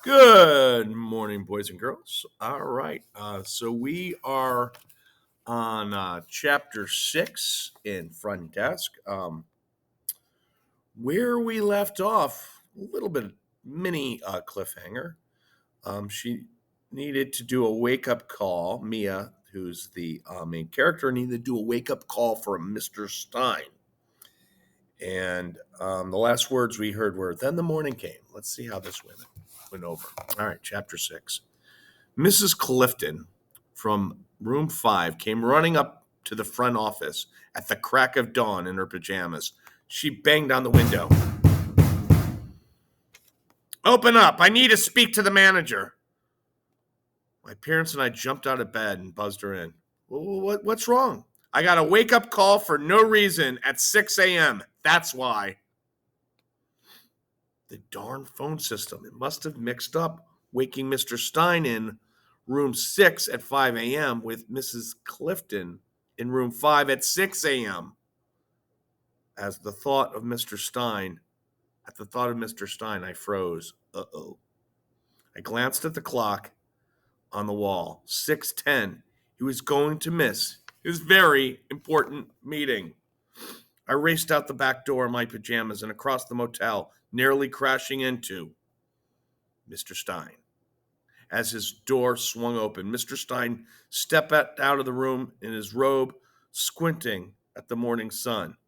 Good morning, boys and girls. All right. So we are on chapter 6 in front desk. Where we left off, a little bit mini cliffhanger. She needed to do a wake up call. Mia, who's the main character, needed to do a wake up call for Mr. Stein. And the last words we heard were, "Then the morning came." Let's see how this went over. All right, chapter 6. Mrs. Clifton from room 5 came running up to the front office at the crack of dawn in her pajamas. She banged on the window. "Open up! I need to speak to the manager." My parents and I jumped out of bed and buzzed her in. What's wrong?" "I got a wake up call for no reason at 6 a.m. That's why." The darn phone system. It must have mixed up waking Mr. Stein in room 6 at 5 a.m. with Mrs. Clifton in room 5 at 6 a.m. At the thought of Mr. Stein, I froze. Uh-oh. I glanced at the clock on the wall. 6:10. He was going to miss his very important meeting. I raced out the back door in my pajamas and across the motel, nearly crashing into Mr. Stein. As his door swung open, Mr. Stein stepped out of the room in his robe, squinting at the morning sun.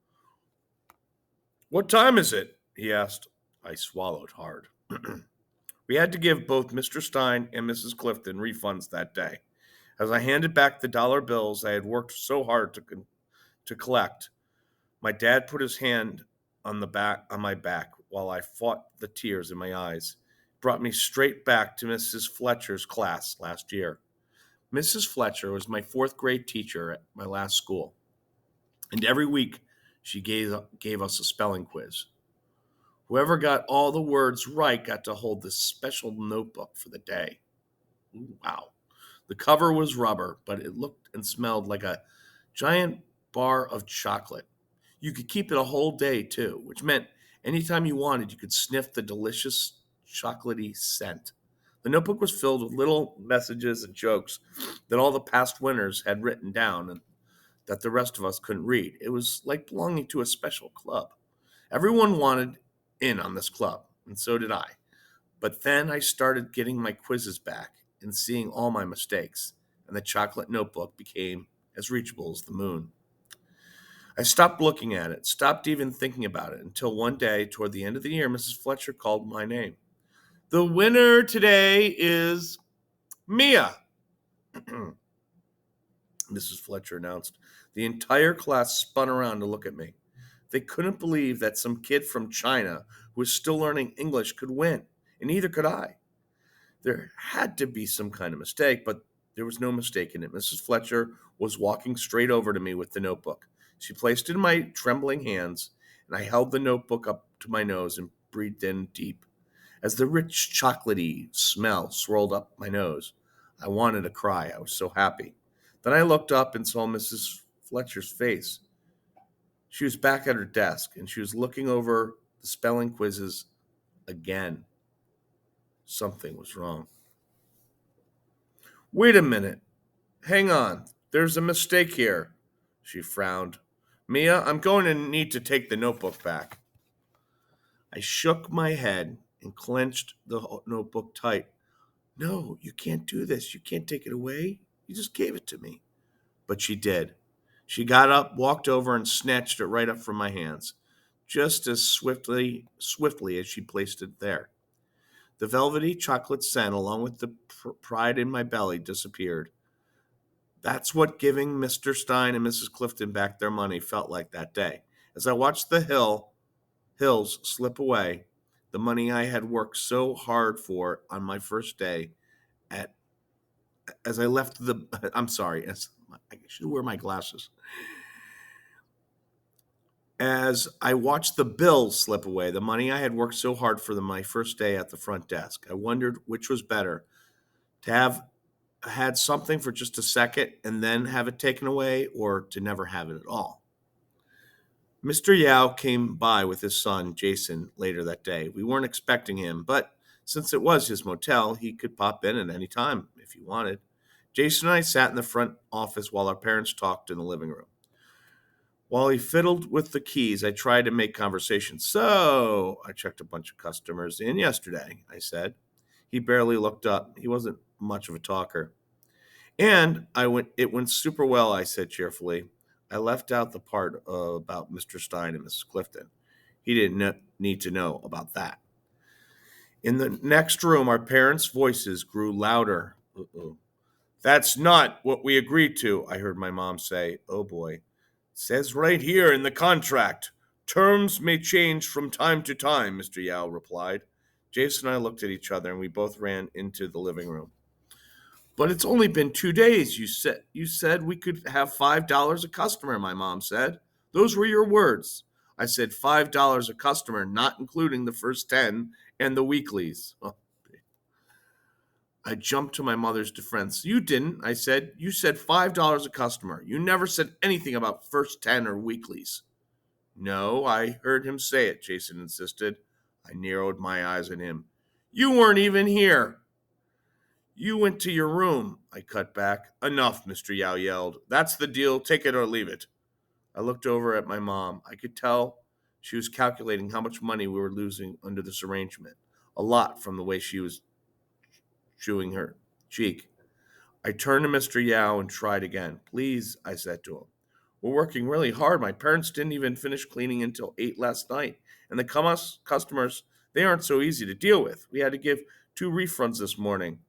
"What time is it?" he asked. I swallowed hard. We had to give both Mr. Stein and Mrs. Clifton refunds that day. As I handed back the dollar bills I had worked so hard to collect, my dad put his hand on my back while I fought the tears in my eyes. It brought me straight back to Mrs. Fletcher's class last year. Mrs. Fletcher was my 4th grade teacher at my last school, and every week she gave us a spelling quiz. Whoever got all the words right got to hold this special notebook for the day. Ooh, wow. The cover was rubber, but it looked and smelled like a giant bar of chocolate. You could keep it a whole day, too, which meant anytime you wanted, you could sniff the delicious chocolatey scent. The notebook was filled with little messages and jokes that all the past winners had written down and that the rest of us couldn't read. It was like belonging to a special club. Everyone wanted in on this club, and so did I. But then I started getting my quizzes back and seeing all my mistakes, and the chocolate notebook became as reachable as the moon. I stopped looking at it, stopped even thinking about it, until one day, toward the end of the year, Mrs. Fletcher called my name. "The winner today is Mia," Mrs. Fletcher announced. The entire class spun around to look at me. They couldn't believe that some kid from China who was still learning English could win, and neither could I. There had to be some kind of mistake, but there was no mistake in it. Mrs. Fletcher was walking straight over to me with the notebook. She placed it in my trembling hands, and I held the notebook up to my nose and breathed in deep. As the rich chocolatey smell swirled up my nose, I wanted to cry. I was so happy. Then I looked up and saw Mrs. Fletcher's face. She was back at her desk, and she was looking over the spelling quizzes again. Something was wrong. "Wait a minute. Hang on. There's a mistake here." She frowned. "Mia, I'm going to need to take the notebook back." I shook my head and clenched the notebook tight. "No, you can't do this. You can't take it away. You just gave it to me." But she did. She got up, walked over, and snatched it right up from my hands, just as swiftly as she placed it there. The velvety chocolate scent, along with the pride in my belly, disappeared. That's what giving Mr. Stein and Mrs. Clifton back their money felt like that day. As I watched the hills slip away, the money I had worked so hard for on my first day at as I left the I'm sorry, as I should wear my glasses. As I watched the bills slip away, the money I had worked so hard for my first day at the front desk, I wondered which was better, to have had something for just a second and then have it taken away, or to never have it at all. Mr. Yao came by with his son, Jason, later that day. We weren't expecting him, but Since it was his motel, he could pop in at any time if he wanted. Jason and I sat in the front office while our parents talked in the living room. While he fiddled with the keys, I tried to make conversation. So, I checked a bunch of customers in yesterday, I said. He barely looked up. He wasn't much of a talker. And it went super well, I said cheerfully. I left out the part about Mr. Stein and Mrs. Clifton. He didn't need to know about that. In the next room, our parents' voices grew louder. Uh-oh. That's not what we agreed to, I heard my mom say. Oh boy. Says right here in the contract. Terms may change from time to time, Mr. Yao replied. Jason and I looked at each other and we both ran into the living room. But it's only been 2 days. You said we could have $5 a customer, my mom said. Those were your words. I said $5 a customer, not including the first 10 and the weeklies. Oh. I jumped to my mother's defense. You didn't, I said. You said $5 a customer. You never said anything about first 10 or weeklies. No, I heard him say it, Jason insisted. I narrowed my eyes at him. You weren't even here. You went to your room, I cut back. Enough, Mr. Yao yelled. That's the deal. Take it or leave it. I looked over at my mom. I could tell she was calculating how much money we were losing under this arrangement. A lot from the way she was chewing her cheek. I turned to Mr. Yao and tried again. Please, I said to him. We're working really hard. My parents didn't even finish cleaning until 8 last night. And the customers, they aren't so easy to deal with. We had to give 2 refunds this morning.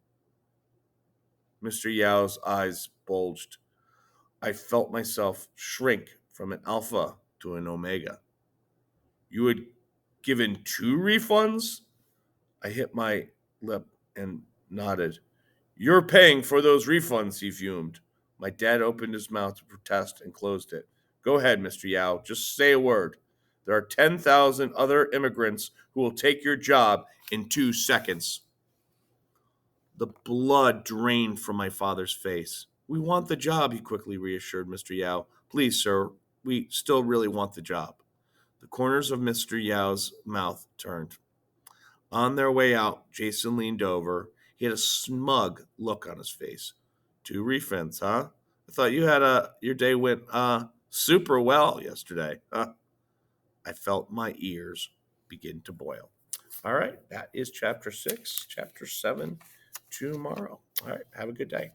Mr. Yao's eyes bulged. I felt myself shrink from an alpha to an omega. You had given 2 refunds? I hit my lip and nodded. You're paying for those refunds, he fumed. My dad opened his mouth to protest and closed it. Go ahead, Mr. Yao. Just say a word. There are 10,000 other immigrants who will take your job in 2 seconds. The blood drained from my father's face. We want the job, he quickly reassured Mr. Yao. Please, sir, we still really want the job. The corners of Mr. Yao's mouth turned. On their way out, Jason leaned over. He had a smug look on his face. 2 refunds, huh? I thought your day went super well yesterday. Huh? I felt my ears begin to boil. All right, that is chapter 6. Chapter 7 tomorrow. All right, have a good day.